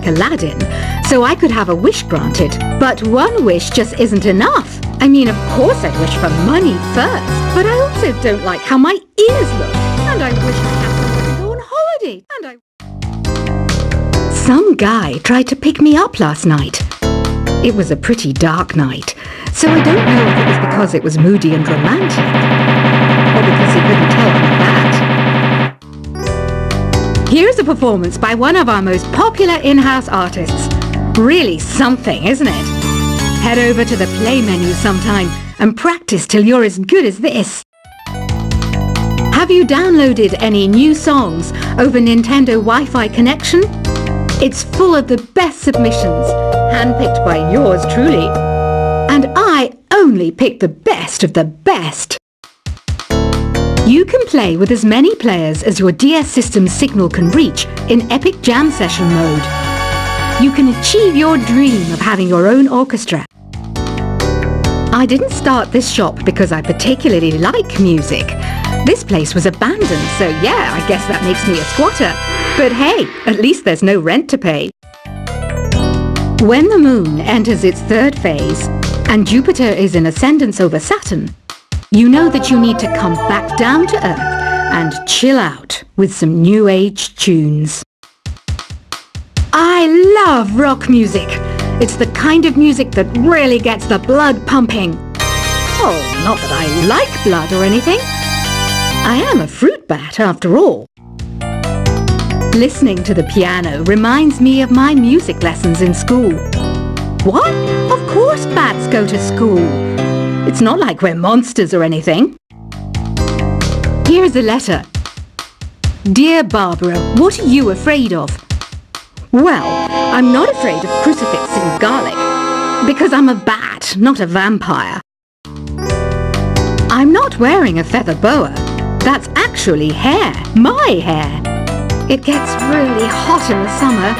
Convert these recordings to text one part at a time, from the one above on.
like Aladdin, so I could have a wish granted. But one wish just isn't enough. I mean, of course I'd wish for money first, but I also don't like how my ears look. And I wish I had somewhere to go on holiday. Some guy tried to pick me up last night. It was a pretty dark night, so I don't know if it was because it was moody and romantic, or because he couldn't tell I'm a bat. Here's a performance by one of our most popular in-house artists. Really something, isn't it? Head over to the play menu sometime and practice till you're as good as this. Have you downloaded any new songs over Nintendo Wi-Fi connection? It's full of the best submissions, handpicked by yours truly. And I only pick the best of the best. You can play with as many players as your DS system's signal can reach in Epic Jam Session mode. You can achieve your dream of having your own orchestra. I didn't start this shop because I particularly like music. This place was abandoned, so yeah, I guess that makes me a squatter. But hey, at least there's no rent to pay. When the moon enters its third phase and Jupiter is in ascendance over Saturn, you know that you need to come back down to Earth and chill out with some new age tunes. I love rock music. It's the kind of music that really gets the blood pumping. Oh, not that I like blood or anything. I am a fruit bat after all. Listening to the piano reminds me of my music lessons in school. What? Of course bats go to school. It's not like we're monsters or anything. Here's a letter. Dear Barbara, what are you afraid of? Well, I'm not afraid of crucifix and garlic, because I'm a bat, not a vampire. I'm not wearing a feather boa. That's actually hair, my hair. It gets really hot in the summer.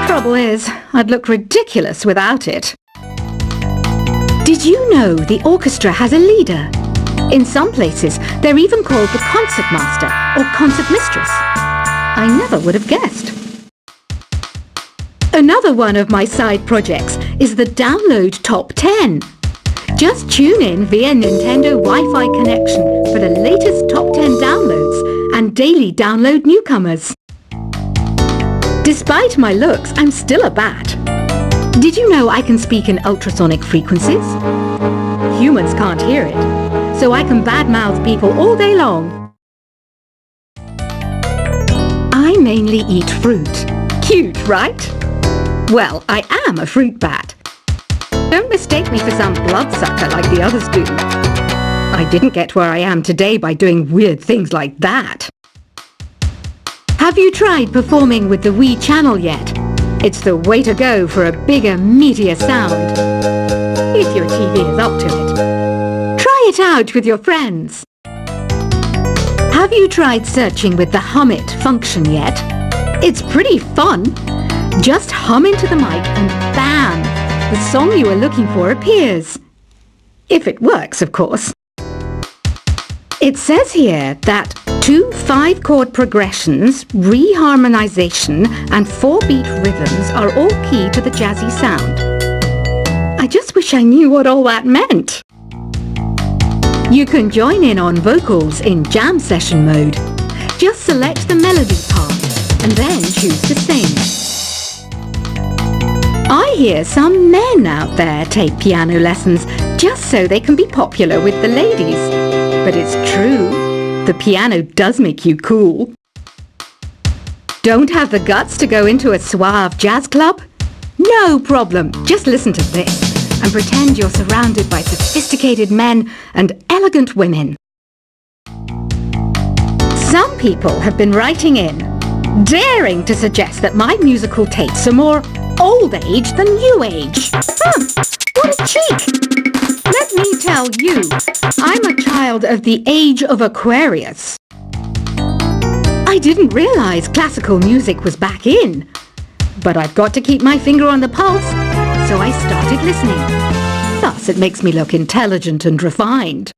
Trouble is, I'd look ridiculous without it. Did you know the orchestra has a leader? In some places, they're even called the concert master or concert mistress. I never would have guessed. Another one of my side projects is the Download Top 10. Just tune in via Nintendo Wi-Fi connection for the latest top 10 downloads and daily download newcomers. Despite my looks, I'm still a bat. Did you know I can speak in ultrasonic frequencies? Humans can't hear it, so I can badmouth people all day long. I mainly eat fruit. Cute, right? Well, I am a fruit bat. Don't mistake me for some bloodsucker like the others do. I didn't get where I am today by doing weird things like that. Have you tried performing with the Wii channel yet? It's the way to go for a bigger, meatier sound. If your TV is up to it. Try it out with your friends. Have you tried searching with the Hum It function yet? It's pretty fun. Just hum into the mic and bam! The song you are looking for appears. If it works, of course. It says here that 2 5-chord progressions, reharmonization, and 4-beat rhythms are all key to the jazzy sound. I just wish I knew what all that meant. You can join in on vocals in jam session mode. Just select the melody part and then choose to sing. I hear some men out there take piano lessons just so they can be popular with the ladies. But it's true, the piano does make you cool. Don't have the guts to go into a suave jazz club? No problem, just listen to this and pretend you're surrounded by sophisticated men and elegant women. Some people have been writing in, daring to suggest that my musical tastes are more old age than new age. What a cheek! Let me tell you, I'm a child of the age of Aquarius. I didn't realize classical music was back in, but I've got to keep my finger on the pulse, so I started listening. Thus, it makes me look intelligent and refined.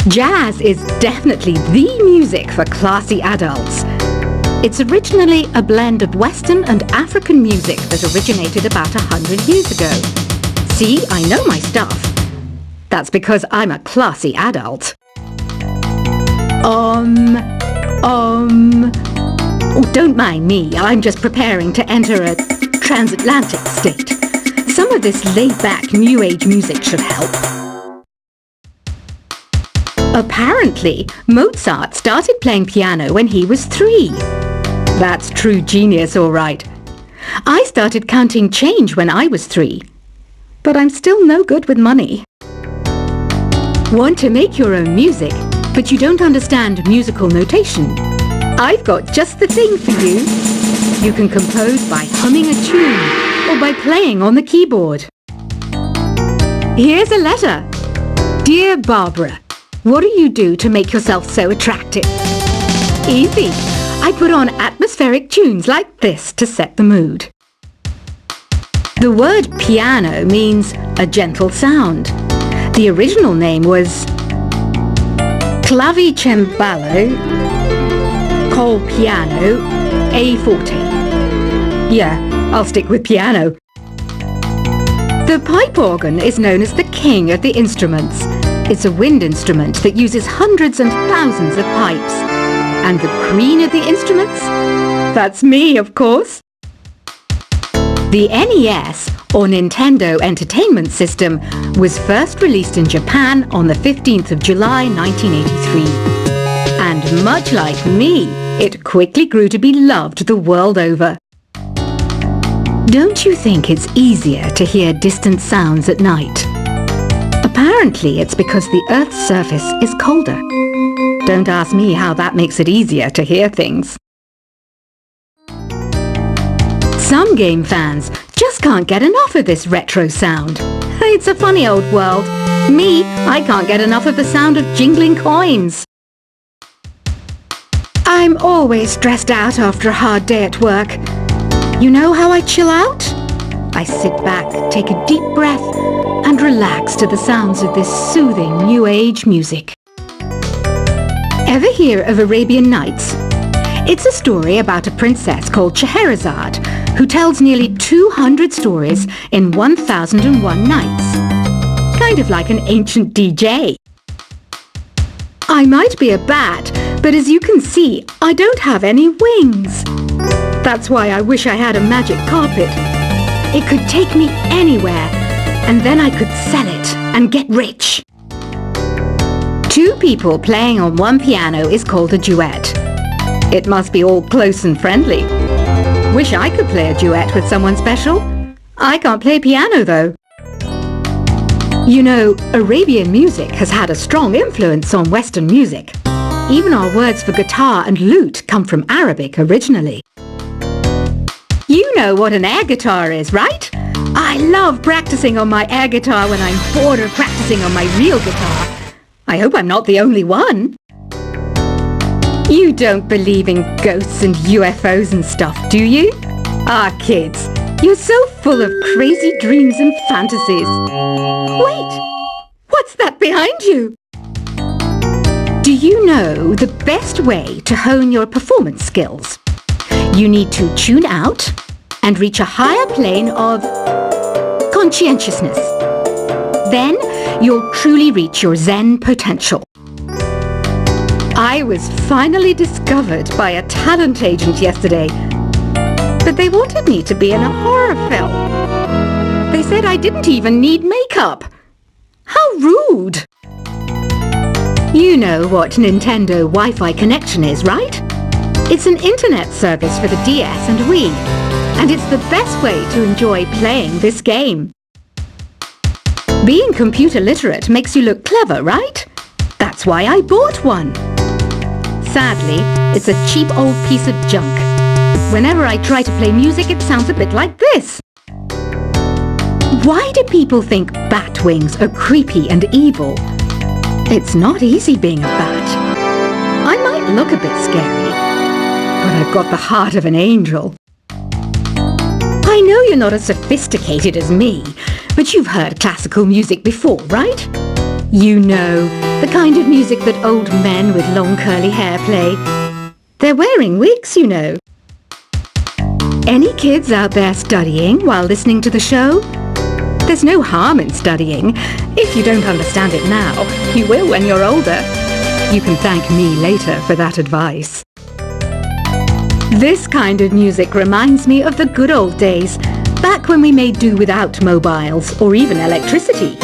Jazz is definitely the music for classy adults. It's originally a blend of Western and African music that originated about 100 years ago. See, I know my stuff. That's because I'm a classy adult. Oh, don't mind me. I'm just preparing to enter a transatlantic state. Some of this laid-back New Age music should help. Apparently, Mozart started playing piano when he was 3. That's true genius, all right. I started counting change when I was 3. But I'm still no good with money. Want to make your own music, but you don't understand musical notation? I've got just the thing for you. You can compose by humming a tune or by playing on the keyboard. Here's a letter. Dear Barbara, what do you do to make yourself so attractive? Easy. I put on atmospheric tunes like this to set the mood. The word piano means a gentle sound. The original name was Clavicembalo col piano a forte. Yeah, I'll stick with piano. The pipe organ is known as the king of the instruments. It's a wind instrument that uses hundreds and thousands of pipes. And the queen of the instruments? That's me, of course. The NES, or Nintendo Entertainment System, was first released in Japan on the 15th of July 1983. And much like me, it quickly grew to be loved the world over. Don't you think it's easier to hear distant sounds at night? Apparently it's because the Earth's surface is colder. Don't ask me how that makes it easier to hear things. Some game fans just can't get enough of this retro sound. It's a funny old world. Me, I can't get enough of the sound of jingling coins. I'm always stressed out after a hard day at work. You know how I chill out? I sit back, take a deep breath, and relax to the sounds of this soothing New Age music. Ever hear of Arabian Nights? It's a story about a princess called Scheherazade, who tells nearly 200 stories in 1001 nights. Kind of like an ancient DJ. I might be a bat, but as you can see, I don't have any wings. That's why I wish I had a magic carpet. It could take me anywhere, and then I could sell it and get rich. 2 people playing on one piano is called a duet. It must be all close and friendly. Wish I could play a duet with someone special. I can't play piano though. You know, Arabian music has had a strong influence on Western music. Even our words for guitar and lute come from Arabic originally. You know what an air guitar is, right? I love practicing on my air guitar when I'm bored of practicing on my real guitar. I hope I'm not the only one. You don't believe in ghosts and UFOs and stuff, do you? Ah, kids, you're so full of crazy dreams and fantasies. Wait, what's that behind you? Do you know the best way to hone your performance skills? You need to tune out and reach a higher plane of conscientiousness. Then you'll truly reach your Zen potential. I was finally discovered by a talent agent yesterday, but they wanted me to be in a horror film. They said I didn't even need makeup. How rude! You know what Nintendo Wi-Fi connection is, right? It's an internet service for the DS and Wii, and it's the best way to enjoy playing this game. Being computer literate makes you look clever, right? That's why I bought one. Sadly, it's a cheap old piece of junk. Whenever I try to play music, it sounds a bit like this. Why do people think bat wings are creepy and evil? It's not easy being a bat. I might look a bit scary, but I've got the heart of an angel. I know you're not as sophisticated as me, but you've heard classical music before, right? You know, the kind of music that old men with long curly hair play. They're wearing wigs, you know. Any kids out there studying while listening to the show? There's no harm in studying. If you don't understand it now, you will when you're older. You can thank me later for that advice. This kind of music reminds me of the good old days, back when we made do without mobiles or even electricity.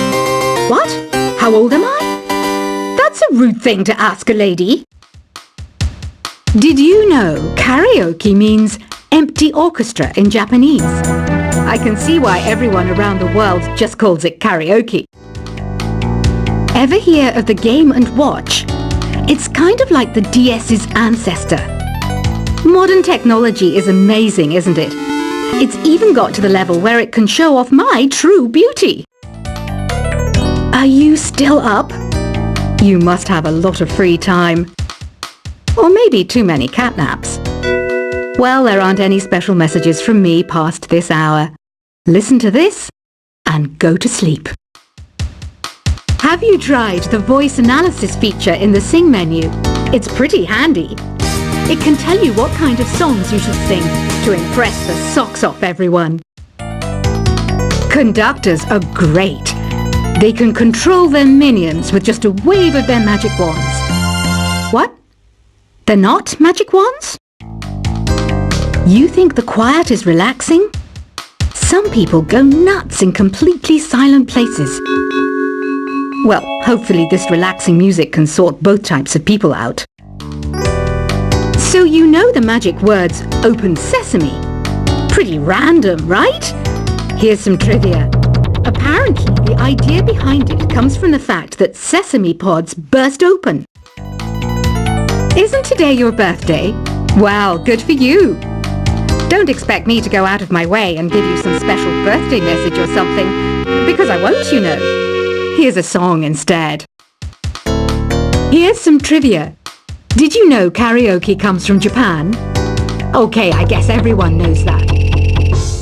What? How old am I? That's a rude thing to ask a lady. Did you know karaoke means empty orchestra in Japanese? I can see why everyone around the world just calls it karaoke. Ever hear of the Game & Watch? It's kind of like the DS's ancestor. Modern technology is amazing, isn't it? It's even got to the level where it can show off my true beauty. Are you still up? You must have a lot of free time. Or maybe too many catnaps. Well, there aren't any special messages from me past this hour. Listen to this and go to sleep. Have you tried the voice analysis feature in the Sing menu? It's pretty handy. It can tell you what kind of songs you should sing to impress the socks off everyone. Conductors are great. They can control their minions with just a wave of their magic wands. What? They're not magic wands? You think the quiet is relaxing? Some people go nuts in completely silent places. Well, hopefully this relaxing music can sort both types of people out. So you know the magic words "Open Sesame." Pretty random, right? Here's some trivia. Apparently, the idea behind it comes from the fact that sesame pods burst open. Isn't today your birthday? Well, good for you. Don't expect me to go out of my way and give you some special birthday message or something, because I won't, you know. Here's a song instead. Here's some trivia. Did you know karaoke comes from Japan? Okay, I guess everyone knows that.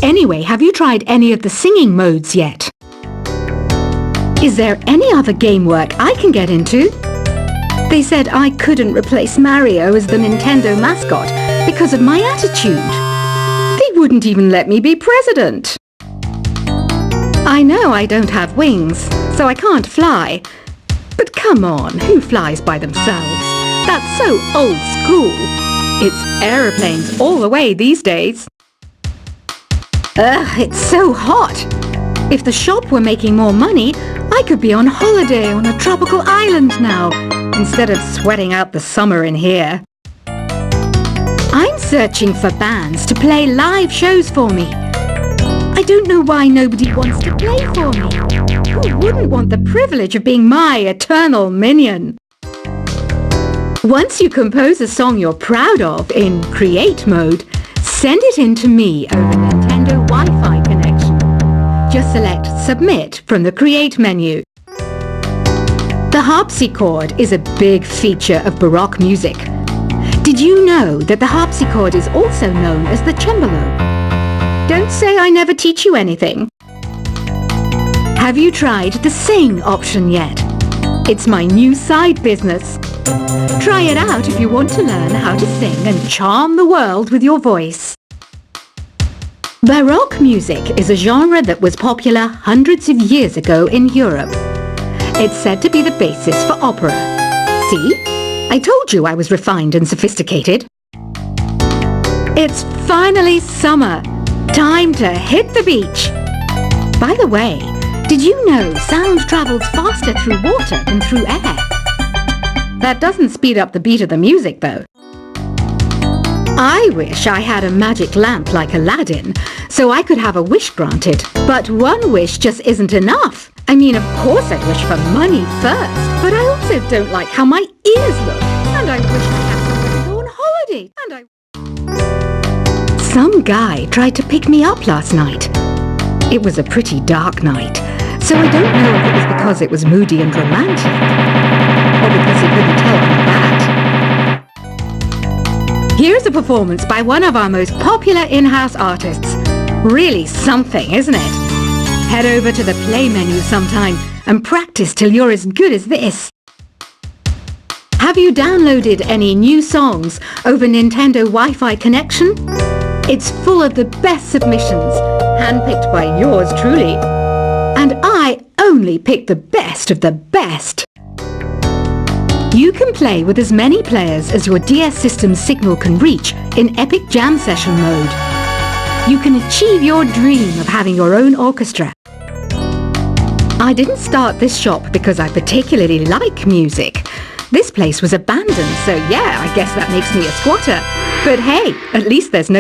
Anyway, have you tried any of the singing modes yet? Is there any other game work I can get into? They said I couldn't replace Mario as the Nintendo mascot because of my attitude. They wouldn't even let me be president. I know I don't have wings, so I can't fly. But come on, who flies by themselves? That's so old school. It's aeroplanes all the way these days. Ugh, it's so hot. If the shop were making more money, I could be on holiday on a tropical island now, instead of sweating out the summer in here. I'm searching for bands to play live shows for me. I don't know why nobody wants to play for me. Who wouldn't want the privilege of being my eternal minion? Once you compose a song you're proud of in Create mode, send it in to me over Nintendo Wi-Fi connection. Just select Submit from the Create menu. The harpsichord is a big feature of Baroque music. Did you know that the harpsichord is also known as the cembalo? Don't say I never teach you anything. Have you tried the Sing option yet? It's my new side business. Try it out if you want to learn how to sing and charm the world with your voice. Baroque music is a genre that was popular hundreds of years ago in Europe. It's said to be the basis for opera. See? I told you I was refined and sophisticated. It's finally summer. Time to hit the beach. By the way, did you know sound travels faster through water than through air? That doesn't speed up the beat of the music, though. I wish I had a magic lamp like Aladdin, so I could have a wish granted. But one wish just isn't enough. I mean, of course I'd wish for money first, but I also don't like how my ears look. And I wish I had somewhere to go on holiday. Some guy tried to pick me up last night. It was a pretty dark night, so I don't know if it was because it was moody and romantic, or because he couldn't tell I'm a bat. Here's a performance by one of our most popular in-house artists. Really something, isn't it? Head over to the play menu sometime and practice till you're as good as this. Have you downloaded any new songs over Nintendo Wi-Fi connection? It's full of the best submissions, handpicked by yours truly. And I only pick the best of the best. You can play with as many players as your DS system's signal can reach in Epic Jam Session mode. You can achieve your dream of having your own orchestra. I didn't start this shop because I particularly like music. This place was abandoned, so yeah, I guess that makes me a squatter. But hey, at least there's no